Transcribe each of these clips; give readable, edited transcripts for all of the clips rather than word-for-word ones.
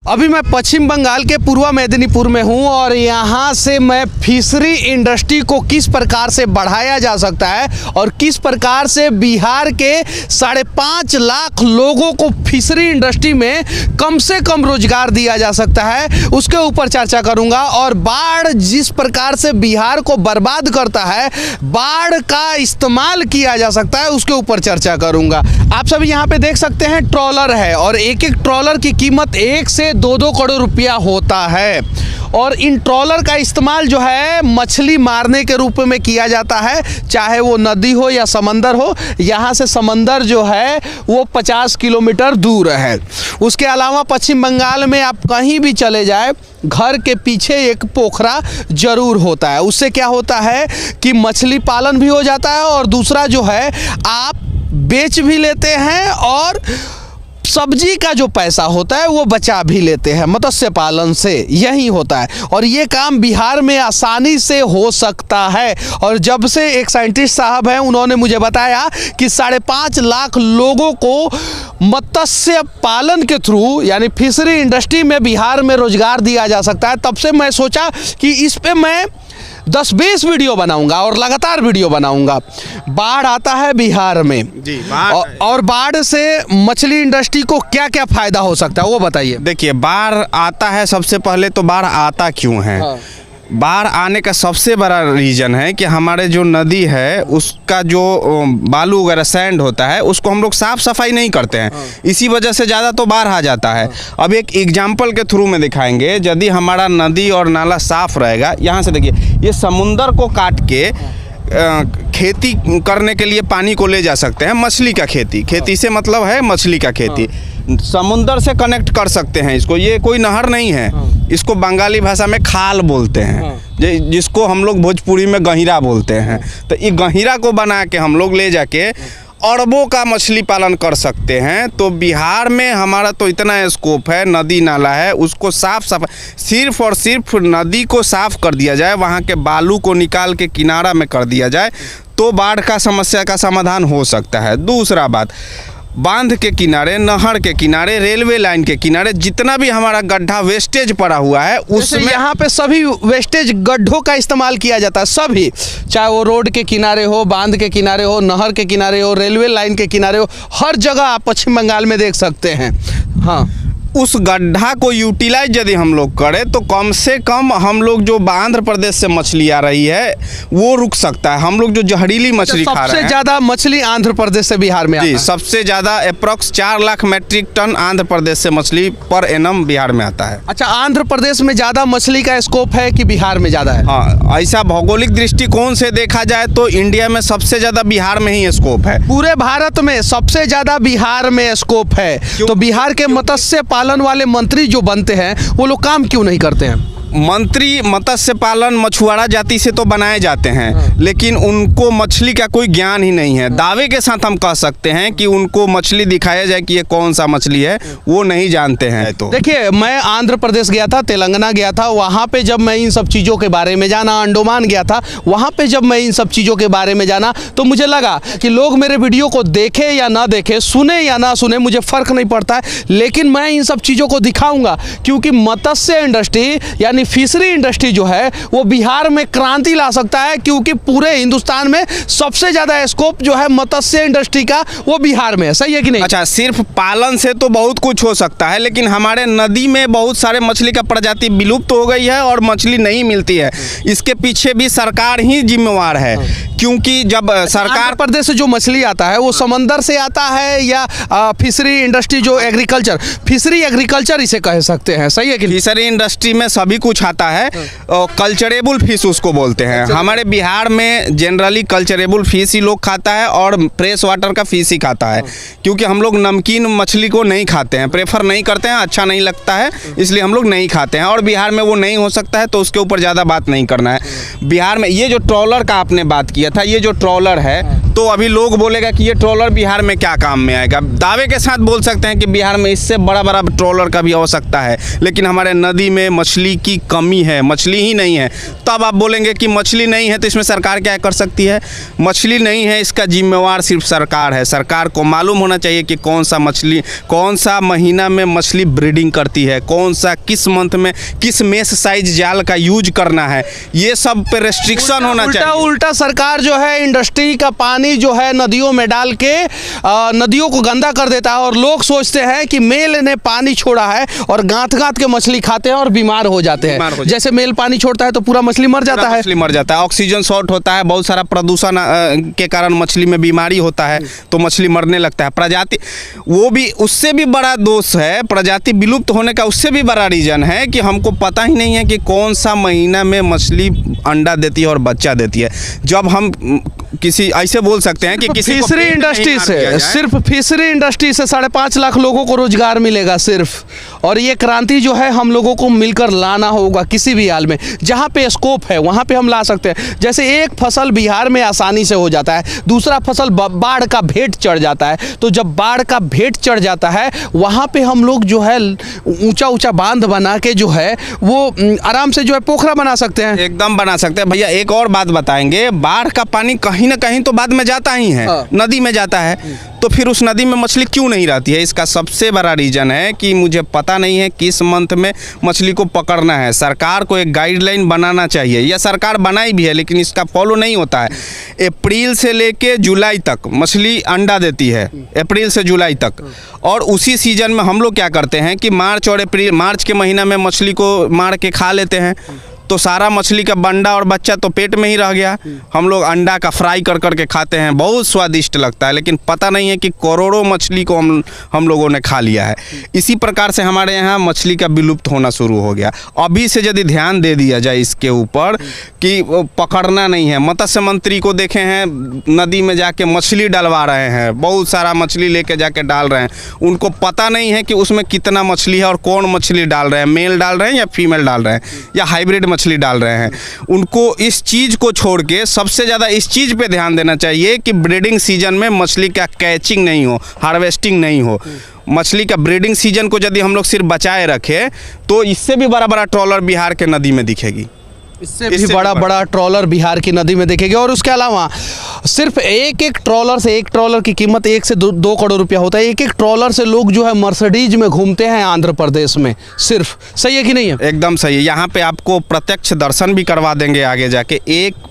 अभी मैं पश्चिम बंगाल के पूर्वा मेदिनीपुर में हूं और यहां से मैं फिशरी इंडस्ट्री को किस प्रकार से बढ़ाया जा सकता है और किस प्रकार से बिहार के 5.5 लाख लोगों को फिशरी इंडस्ट्री में कम से कम रोजगार दिया जा सकता है उसके ऊपर चर्चा करूंगा। और बाढ़ जिस प्रकार से बिहार को बर्बाद करता है, बाढ़ का इस्तेमाल किया जा सकता है उसके ऊपर चर्चा करूंगा। आप सभी यहाँ पे देख सकते हैं ट्रॉलर है और एक एक ट्रॉलर की कीमत 1 से 2-2 करोड़ रुपया होता है और इन ट्रॉलर का इस्तेमाल जो है मछली मारने के रूप में किया जाता है, चाहे वो नदी हो या समंदर हो। यहाँ से समंदर जो है वो 50 किलोमीटर दूर है। उसके अलावा पश्चिम बंगाल में आप कहीं भी चले जाए, घर के पीछे एक पोखरा जरूर होता है। उससे क्या होता है कि मछली पालन भी हो जाता है और दूसरा जो है आप बेच भी लेते हैं और सब्जी का जो पैसा होता है वो बचा भी लेते हैं। मत्स्य पालन से यही होता है और ये काम बिहार में आसानी से हो सकता है। और जब से एक साइंटिस्ट साहब हैं, उन्होंने मुझे बताया कि 5.5 लाख लोगों को मत्स्य पालन के थ्रू यानी फिशरी इंडस्ट्री में बिहार में रोजगार दिया जा सकता है, तब से मैं सोचा कि इस पे मैं 10-20 वीडियो बनाऊंगा और लगातार वीडियो बनाऊंगा। बाढ़ आता है बिहार में जी, और बाढ़ से मछली इंडस्ट्री को क्या क्या फायदा हो सकता है वो बताइए। देखिए, बाढ़ आता है, सबसे पहले तो बाढ़ आता क्यों है? हाँ। बाढ़ आने का सबसे बड़ा रीज़न है कि हमारे जो नदी है उसका जो बालू वगैरह सैंड होता है उसको हम लोग साफ़ सफाई नहीं करते हैं। इसी वजह से ज़्यादा तो बाढ़ आ जाता है। अब एक एग्जाम्पल के थ्रू में दिखाएंगे। यदि हमारा नदी और नाला साफ़ रहेगा, यहाँ से देखिए, ये समुंदर को काट के खेती करने के लिए पानी को ले जा सकते हैं। मछली का खेती से मतलब है मछली का खेती। समुंदर से कनेक्ट कर सकते हैं इसको। ये कोई नहर नहीं है, इसको बंगाली भाषा में खाल बोलते हैं, जिसको हम लोग भोजपुरी में गहिरा बोलते हैं। तो ये गहिरा को बना के हम लोग ले जाके अरबों का मछली पालन कर सकते हैं। तो बिहार में हमारा तो इतना स्कोप है, नदी नाला है, उसको साफ सिर्फ और सिर्फ नदी को साफ कर दिया जाए, वहाँ के बालू को निकाल के किनारा में कर दिया जाए तो बाढ़ का समस्या का समाधान हो सकता है। दूसरा बात, बांध के किनारे, नहर के किनारे, रेलवे लाइन के किनारे जितना भी हमारा गड्ढा वेस्टेज पड़ा हुआ है उसमें यहाँ पे सभी वेस्टेज गड्ढों का इस्तेमाल किया जाता है। सभी, चाहे वो रोड के किनारे हो, बांध के किनारे हो, नहर के किनारे हो, रेलवे लाइन के किनारे हो, हर जगह आप पश्चिम बंगाल में देख सकते हैं। हाँ, उस गड्ढा को यूटिलाइज यदि हम लोग करें तो कम से कम हम लोग जो आंध्र प्रदेश से मछली आ रही है वो रुक सकता है। हम लोग जो जहरीली मछली खा रहे हैं, सबसे ज्यादा मछली आंध्र प्रदेश से बिहार में आता है। सबसे ज्यादा approx 4 lakh metric ton Andhra Pradesh से मछली पर एनम बिहार में आता है। अच्छा, आंध्र प्रदेश में ज्यादा मछली का स्कोप है कि बिहार में ज्यादा है? हाँ, ऐसा भौगोलिक दृष्टिकोण से देखा जाए तो इंडिया में सबसे ज्यादा बिहार में ही स्कोप है। पूरे भारत में सबसे ज्यादा बिहार में स्कोप है। तो बिहार के मत्स्य पालन वाले मंत्री जो बनते हैं वो लोग काम क्यों नहीं करते हैं? मंत्री मत्स्य पालन मछुआरा जाति से तो बनाए जाते हैं, लेकिन उनको मछली का कोई ज्ञान ही नहीं है। दावे के साथ हम कह सकते हैं कि उनको मछली दिखाया जाए कि ये कौन सा मछली है, वो नहीं जानते हैं। तो देखिए, मैं आंध्र प्रदेश गया था, तेलंगाना गया था, वहाँ पे जब मैं इन सब चीज़ों के बारे में जाना, अंडमान गया था, वहाँ पे जब मैं इन सब चीज़ों के बारे में जाना तो मुझे लगा कि लोग मेरे वीडियो को देखे या ना देखे, सुने या ना सुने, मुझे फ़र्क नहीं पड़ता है, लेकिन मैं इन सब चीज़ों को दिखाऊंगा क्योंकि मत्स्य इंडस्ट्री यानी फिशरी इंडस्ट्री जो है वो बिहार में क्रांति ला सकता है। क्योंकि पूरे हिंदुस्तान में सबसे ज्यादा स्कोप जो है मत्स्य इंडस्ट्री का वो बिहार में है। सही है कि नहीं? अच्छा, सिर्फ पालन से तो बहुत कुछ हो सकता है, लेकिन हमारे नदी में बहुत सारे मछली का प्रजाति विलुप्त हो गई है और मछली नहीं मिलती है। इसके पीछे भी सरकार ही जिम्मेवार है, क्योंकि जब सरकार प्रदेश से जो मछली आता है वो समंदर से आता है या फिशरी इंडस्ट्री जो एग्रीकल्चर, फिशरी एग्रीकल्चर इसे कह सकते हैं। सही है कि फिशरी इंडस्ट्री में सभी कुछ आता है। कल्चरेबल फिश उसको बोलते हैं। हमारे बिहार में जनरली कल्चरेबल फिश ही लोग खाता है और फ्रेश वाटर का फिश ही खाता है, क्योंकि हम लोग नमकीन मछली को नहीं खाते हैं, प्रेफर नहीं करते हैं, अच्छा नहीं लगता है, इसलिए हम लोग नहीं खाते हैं। और बिहार में वो नहीं हो सकता है तो उसके ऊपर ज़्यादा बात नहीं करना है। बिहार में ये जो ट्रॉलर का आपने बात किया था, ये जो ट्रॉलर है तो अभी लोग बोलेगा कि ये ट्रॉलर बिहार में क्या काम में आएगा। दावे के साथ बोल सकते हैं कि बिहार में इससे बड़ा बड़ा ट्रॉलर का भी आवश्यकता है, लेकिन हमारे नदी में मछली की कमी है, मछली ही नहीं है। तब आप बोलेंगे कि मछली नहीं है तो इसमें सरकार क्या कर सकती है। मछली नहीं है, इसका जिम्मेवार सिर्फ सरकार है। सरकार को मालूम होना चाहिए कि कौन सा मछली, कौन सा महीना में मछली ब्रीडिंग करती है, कौन सा किस मंथ में किस मेस साइज जाल का यूज करना है, ये सब पे रेस्ट्रिक्शन होना चाहिए। उल्टा सरकार जो है इंडस्ट्री का पानी जो है नदियों में डाल के नदियों को गंदा कर देता है, और लोग सोचते हैं कि मेल ने पानी छोड़ा है और गांठ गांठ के मछली खाते हैं और बीमार हो जाते हैं। जैसे मेल पानी छोड़ता है तो पूरा मछली मर जाता है, मछली मर जाता है, ऑक्सीजन शॉर्ट होता है, बहुत सारा प्रदूषण के कारण मछली में बीमारी होता है तो मछली मरने लगता है। प्रजाति, वो भी उससे भी बड़ा दोष है, प्रजाति विलुप्त होने का उससे भी बड़ा रीजन है कि हमको पता ही नहीं है कि कौन सा महीना में मछली अंडा देती है और बच्चा देती है। जब हम किसी ऐसे बोल सकते हैं कि किसी फिशरी इंडस्ट्री से, सिर्फ फिशरी इंडस्ट्री से 5.5 लाख लोगों को रोजगार मिलेगा सिर्फ। और ये क्रांति जो है हम लोगों को मिलकर लाना होगा, किसी भी हाल में जहाँ पे स्कोप है वहाँ पे हम ला सकते हैं। जैसे एक फसल बिहार में आसानी से हो जाता है, दूसरा फसल बाढ़ का भेंट चढ़ जाता है। तो जब बाढ़ का भेंट चढ़ जाता है वहाँ पे हम लोग जो है ऊंचा ऊंचा बांध बना के जो है वो आराम से जो है पोखरा बना सकते हैं, एकदम बना सकते हैं। भैया एक और बात बताएंगे, बाढ़ का पानी कहीं ना कहीं तो बाद में जाता ही है, नदी में जाता है, तो फिर उस नदी में मछली क्यों नहीं रहती है? इसका सबसे बड़ा रीजन है कि मुझे पता नहीं है किस मंथ में मछली को पकड़ना है। सरकार को एक गाइडलाइन बनाना चाहिए, या सरकार बनाई भी है लेकिन इसका फॉलो नहीं होता है। अप्रैल से लेके जुलाई तक मछली अंडा देती है, अप्रैल से जुलाई तक, और उसी सीजन में हम लोग क्या करते हैं कि मार्च और अप्रैल, मार्च के महीना में मछली को मार के खा लेते हैं, तो सारा मछली का बंडा और बच्चा तो पेट में ही रह गया। हम लोग अंडा का फ्राई कर करके खाते हैं, बहुत स्वादिष्ट लगता है, लेकिन पता नहीं है कि करोड़ों मछली को हम लोगों ने खा लिया है। इसी प्रकार से हमारे यहाँ मछली का विलुप्त होना शुरू हो गया। अभी से यदि ध्यान दे दिया जाए इसके ऊपर कि पकड़ना नहीं है, मत्स्य मंत्री को देखे हैं नदी में जाके मछली डलवा रहे हैं, बहुत सारा मछली लेके जाके डाल रहे हैं, उनको पता नहीं है कि उसमें कितना मछली है और कौन मछली डाल रहे हैं, मेल डाल रहे हैं या फीमेल डाल रहे हैं या हाइब्रिड मछली डाल रहे हैं। उनको इस चीज को छोड़ के सबसे ज्यादा इस चीज पे ध्यान देना चाहिए कि ब्रीडिंग सीजन में मछली का कैचिंग नहीं हो, हार्वेस्टिंग नहीं हो। मछली का ब्रीडिंग सीजन को यदि हम लोग सिर्फ बचाए रखें तो इससे भी बड़ा बड़ा ट्रॉलर बिहार के नदी में दिखेगी, इससे भी बड़ा ट्रॉलर बिहार की नदी में दिखेगा। और उसके अलावा सिर्फ एक ट्रॉलर की कीमत 1 से 2 करोड़ रुपया होता है। एक ट्रॉलर से लोग जो है मर्सिडीज में घूमते हैं आंध्र प्रदेश में सिर्फ। सही है कि नहीं है? एकदम सही है। यहाँ पे आपको प्रत्यक्ष दर्शन भी करवा देंगे आगे जाके। एक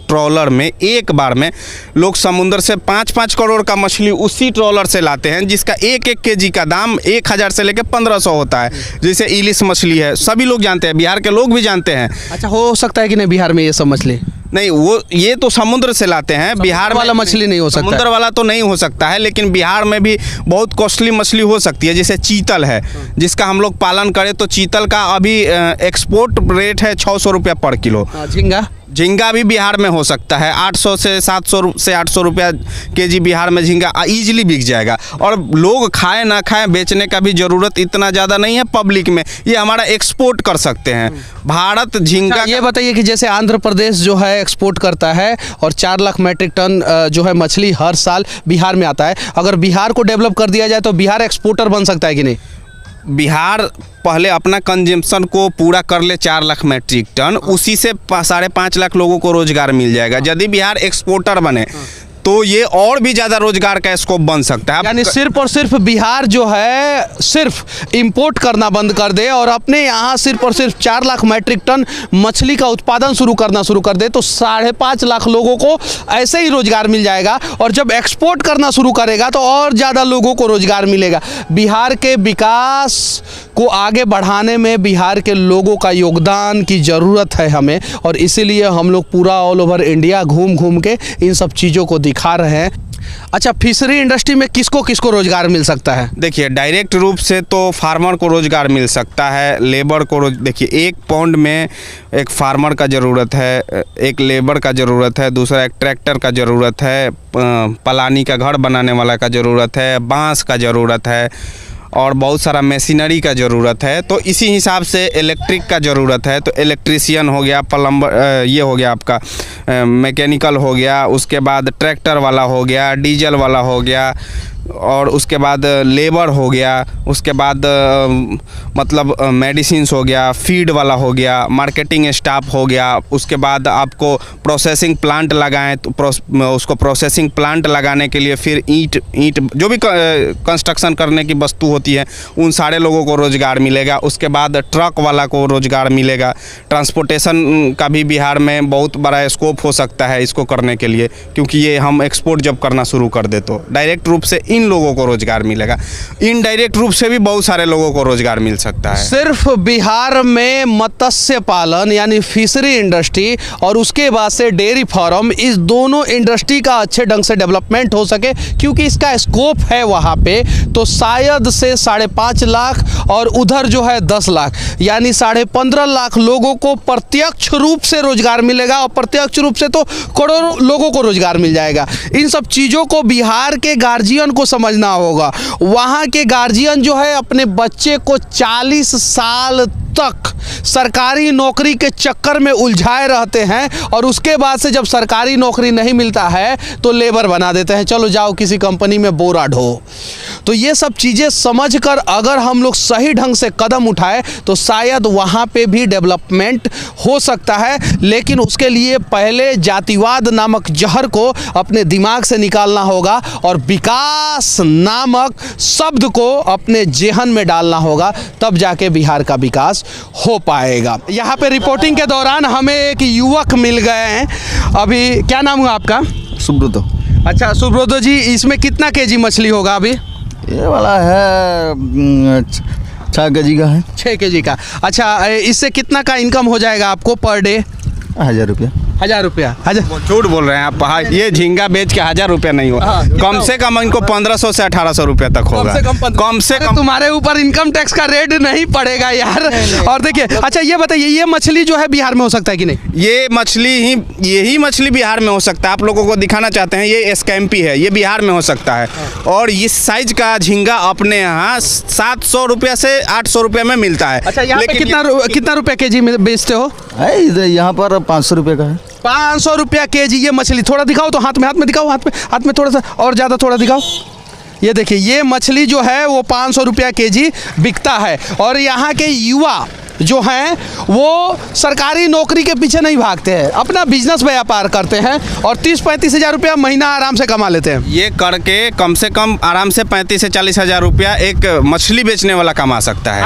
ट्रॉलर में एक बार में लोग समुद्र से 5-5 करोड़ का मछली उसी ट्रॉलर से लाते हैं, जिसका 1-1 केजी का दाम 1000 से लेकर 1500 होता है। जैसे इलिस मछली है, सभी लोग जानते हैं, बिहार के लोग भी जानते हैं। अच्छा, हो सकता है कि नहीं बिहार में ये सब मछली नहीं, वो ये तो समुद्र से लाते हैं, बिहार वाला मछली नहीं हो सकता, समुद्र वाला तो नहीं हो सकता है, लेकिन बिहार में भी बहुत कॉस्टली मछली हो सकती है। जैसे चीतल है, जिसका हम लोग पालन करें तो चीतल का अभी एक्सपोर्ट रेट है 600 रुपया पर किलो। झींगा भी बिहार में हो सकता है 800 से 700 से 800 रुपया केजी बिहार में झींगा ईजिली बिक जाएगा। और लोग खाएं ना खाएं, बेचने का भी ज़रूरत इतना ज़्यादा नहीं है पब्लिक में, ये हमारा एक्सपोर्ट कर सकते हैं भारत झींगा। ये बताइए कि जैसे आंध्र प्रदेश जो है एक्सपोर्ट करता है और 4 लाख मैट्रिक टन जो है मछली हर साल बिहार में आता है, अगर बिहार को डेवलप कर दिया जाए तो बिहार एक्सपोर्टर बन सकता है कि नहीं? बिहार पहले अपना कंजम्पशन को पूरा कर ले 4 लाख मैट्रिक टन, उसी से 5.5 लाख लोगों को रोजगार मिल जाएगा। यदि बिहार एक्सपोर्टर बने तो ये और भी ज़्यादा रोजगार का स्कोप बन सकता है। यानी सिर्फ और सिर्फ बिहार जो है सिर्फ इंपोर्ट करना बंद कर दे और अपने यहाँ सिर्फ और सिर्फ 4 लाख मैट्रिक टन मछली का उत्पादन शुरू कर दे तो 5.5 लाख लोगों को ऐसे ही रोजगार मिल जाएगा। और जब एक्सपोर्ट करना शुरू करेगा तो और ज़्यादा लोगों को रोजगार मिलेगा। बिहार के विकास को आगे बढ़ाने में बिहार के लोगों का योगदान की ज़रूरत है हमें, और इसीलिए हम लोग पूरा ऑल ओवर इंडिया घूम घूम के इन सब चीज़ों को दिखा रहे हैं। अच्छा, फिशरी इंडस्ट्री में किसको किसको रोजगार मिल सकता है? देखिए, डायरेक्ट रूप से तो फार्मर को रोजगार मिल सकता है, लेबर को देखिए 1 पौंड में एक फार्मर का ज़रूरत है, एक लेबर का ज़रूरत है, दूसरा एक ट्रैक्टर का ज़रूरत है, पलानी का घर बनाने वाला का ज़रूरत है, बांस का ज़रूरत है, और बहुत सारा मशीनरी का ज़रूरत है। तो इसी हिसाब से इलेक्ट्रिक का ज़रूरत है, तो इलेक्ट्रीशियन हो गया, प्लम्बर, ये हो गया आपका मैकेनिकल हो गया, उसके बाद ट्रैक्टर वाला हो गया, डीजल वाला हो गया, और उसके बाद लेबर हो गया, उसके बाद मतलब मेडिसिन्स हो गया, फीड वाला हो गया, मार्केटिंग स्टाफ हो गया, उसके बाद आपको प्रोसेसिंग प्लांट लगाएं तो उसको प्रोसेसिंग प्लांट लगाने के लिए फिर ईंट जो भी कंस्ट्रक्शन करने की वस्तु होती है उन सारे लोगों को रोज़गार मिलेगा। उसके बाद ट्रक वाला को रोज़गार मिलेगा। ट्रांसपोर्टेशन का भी बिहार में बहुत बड़ा स्कोप हो सकता है इसको करने के लिए, क्योंकि ये हम एक्सपोर्ट जब करना शुरू कर दे तो डायरेक्ट रूप से इन लोगों को रोजगार मिलेगा, इनडायरेक्ट रूप से भी बहुत सारे लोगों को रोजगार मिल सकता है। सिर्फ बिहार में मत्स्य पालन यानी फिशरी इंडस्ट्री और उसके बाद से डेयरी फार्म, इस दोनों इंडस्ट्री का अच्छे ढंग से डेवलपमेंट हो सके, क्योंकि इसका स्कोप है वहाँ पे, तो शायद से 5.5 लाख और उधर जो है 10 लाख यानी 15.5 लाख लोगों को प्रत्यक्ष रूप से रोजगार मिलेगा, और प्रत्यक्ष रूप से तो करोड़ों लोगों को रोजगार मिल जाएगा। इन सब चीज़ों को बिहार के गार्जियन को समझना होगा। वहाँ के गार्जियन जो है अपने बच्चे को 40 साल तक सरकारी नौकरी के चक्कर में उलझाए रहते हैं, और उसके बाद से जब सरकारी नौकरी नहीं मिलता है तो लेबर बना देते हैं, चलो जाओ किसी कंपनी में बोरा ढो। तो ये सब चीज़ें समझकर अगर हम लोग सही ढंग से कदम उठाए तो शायद वहाँ पे भी डेवलपमेंट हो सकता है, लेकिन उसके लिए पहले जातिवाद नामक जहर को अपने दिमाग से निकालना होगा और विकास नामक शब्द को अपने जेहन में डालना होगा, तब जाके बिहार का विकास हो पाएगा। यहाँ पे रिपोर्टिंग के दौरान हमें एक युवक मिल गए हैं। अभी क्या नाम हुआ आपका? सुब्रतो। अच्छा सुब्रतो जी, इसमें कितना केजी मछली होगा अभी? ये वाला है 6 केजी का है। 6 केजी का। अच्छा, इससे कितना का इनकम हो जाएगा आपको पर डे? 1000 रुपया। 1000 रुपया। झूठ बोल रहे हैं आप। ये झींगा बेच के 1000 रुपया नहीं होगा। हाँ, कम से कम इनको 1500 से 1800 रुपया तक होगा। कम से कम तुम्हारे ऊपर इनकम टैक्स का रेट नहीं पड़ेगा यार। और देखिए, अच्छा ये बताइए, ये मछली जो है बिहार में हो सकता है कि नहीं? ये मछली यही मछली बिहार में हो सकता है। आप लोगों को दिखाना चाहते हैं, ये स्कैम्पी है, ये बिहार में हो सकता है। और इस साइज का झींगा अपने यहाँ 700 रुपया से 800 रुपया में मिलता है। अच्छा, यहाँ पे कितना रुपया केजी में बेचते हो? इधर यहाँ पर 500 रुपये का है। 500 रुपया केजी ये मछली। थोड़ा दिखाओ तो, हाथ में दिखाओ, हाथ में थोड़ा सा और ज़्यादा थोड़ा दिखाओ। ये देखिए, ये मछली जो है वो 500 रुपया केजी बिकता है। और यहाँ के युवा जो हैं वो सरकारी नौकरी के पीछे नहीं भागते हैं, अपना बिजनेस व्यापार करते हैं और 30-35 हज़ार रुपया महीना आराम से कमा लेते हैं। ये करके कम से कम आराम से 35 से 40 हज़ार रुपया एक मछली बेचने वाला कमा सकता है।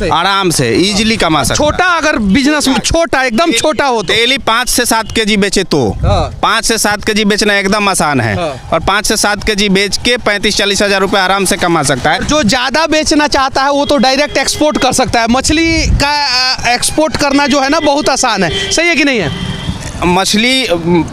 आराम से इजीली कमा सकता है। छोटा अगर बिजनेस में छोटा, एकदम छोटा हो तो डेली 5 से 7 केजी बेचे तो 5 से 7 केजी बेचना एकदम आसान है। और 5 से 7 केजी बेच के 35-40 हज़ार रुपया आराम से कमा सकता है। जो ज़्यादा बेचना चाहता है वो तो डायरेक्ट एक्सपोर्ट कर सकता है। मछली का एक्सपोर्ट करना जो है ना बहुत आसान है, सही है कि नहीं है? मछली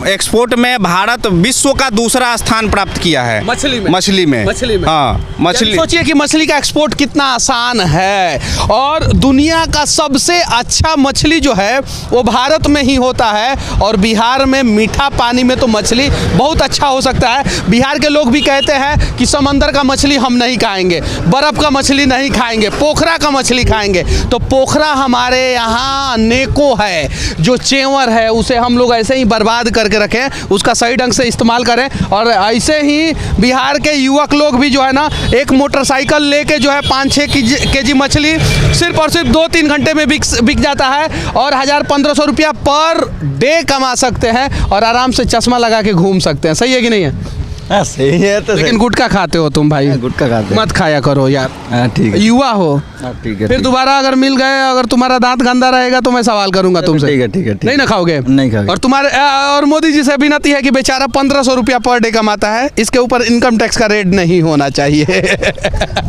एक्सपोर्ट में भारत विश्व का दूसरा स्थान प्राप्त किया है। मछली में हाँ, मछली। सोचिए कि मछली का एक्सपोर्ट कितना आसान है, और दुनिया का सबसे अच्छा मछली जो है वो भारत में ही होता है। और बिहार में मीठा पानी में तो मछली बहुत अच्छा हो सकता है। बिहार के लोग भी कहते हैं कि समंदर का मछली हम नहीं खाएंगे, बर्फ़ का मछली नहीं खाएंगे, पोखरा का मछली खाएंगे। तो पोखरा हमारे यहाँ अनेकों है, जो चेंवर है उसे हम लोग ऐसे ही बर्बाद करके रखें, उसका सही ढंग से इस्तेमाल करें। और ऐसे ही बिहार के युवक लोग भी जो है ना, एक मोटरसाइकिल लेके जो है 5-6 केजी मछली सिर्फ और सिर्फ 2-3 घंटे में बिक जाता है, और 1000-1500 रुपया पर डे कमा सकते हैं, और आराम से चश्मा लगा के घूम सकते हैं। सही है कि नहीं है? सही है। तो लेकिन गुटखा खाते हो तुम भाई? गुटखा खाते मत खाया करो यार। ठीक है, युवा हो। ठीक है। फिर दोबारा अगर मिल गए, अगर तुम्हारा दांत गंदा रहेगा तो मैं सवाल करूंगा तुमसे। ठीक है। नहीं ना खाओगे? नहीं खाओगे। और तुम्हारे और मोदी जी से विनती है कि बेचारा 1500 रुपया पर डे कमाता है, इसके ऊपर इनकम टैक्स का रेट नहीं होना चाहिए।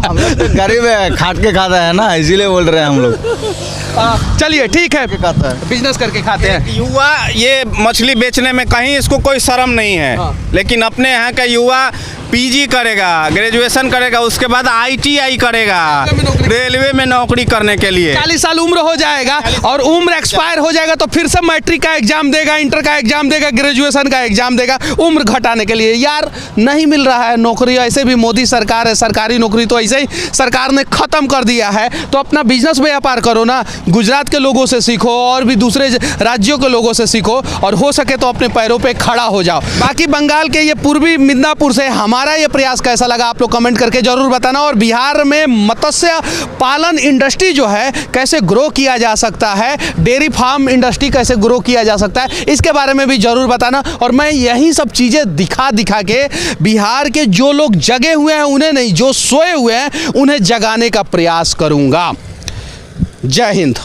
हम लोग तो गरीब है, खाट के खाता है ना, इसीलिए बोल रहे हैं हम लोग। चलिए ठीक है, खाता है, बिजनेस करके खाते हैं। युवा ये मछली बेचने में कहीं इसको कोई शर्म नहीं है। लेकिन अपने यहाँ का युवा पीजी करेगा, ग्रेजुएशन करेगा, उसके बाद ITI करेगा रेलवे में नौकरी करने के लिए। 40 साल उम्र हो जाएगा और उम्र एक्सपायर हो जाएगा तो फिर से मैट्रिक का एग्जाम देगा, इंटर का एग्जाम देगा, ग्रेजुएशन का एग्जाम देगा उम्र घटाने के लिए। यार नहीं मिल रहा है नौकरी, ऐसे भी मोदी सरकार है, सरकारी नौकरी तो ऐसे ही सरकार ने ख़त्म कर दिया है। तो अपना बिजनेस व्यापार करो ना, गुजरात के लोगों से सीखो और भी दूसरे राज्यों के लोगों से सीखो और हो सके तो अपने पैरों पे खड़ा हो जाओ। बाकी बंगाल के ये पूर्वी मिदनापुर से हमारा ये प्रयास कैसा लगा आप लोग कमेंट करके जरूर बताना। और बिहार में मत्स्य पालन इंडस्ट्री जो है कैसे ग्रो किया जा सकता है, डेयरी फार्म इंडस्ट्री कैसे ग्रो किया जा सकता है, इसके बारे में भी जरूर बताना। और मैं यही सब चीज़ें दिखा के बिहार के जो लोग जगे हुए हैं उन्हें नहीं, जो सोए हुए हैं उन्हें जगाने का प्रयास करूंगा। जय हिंद।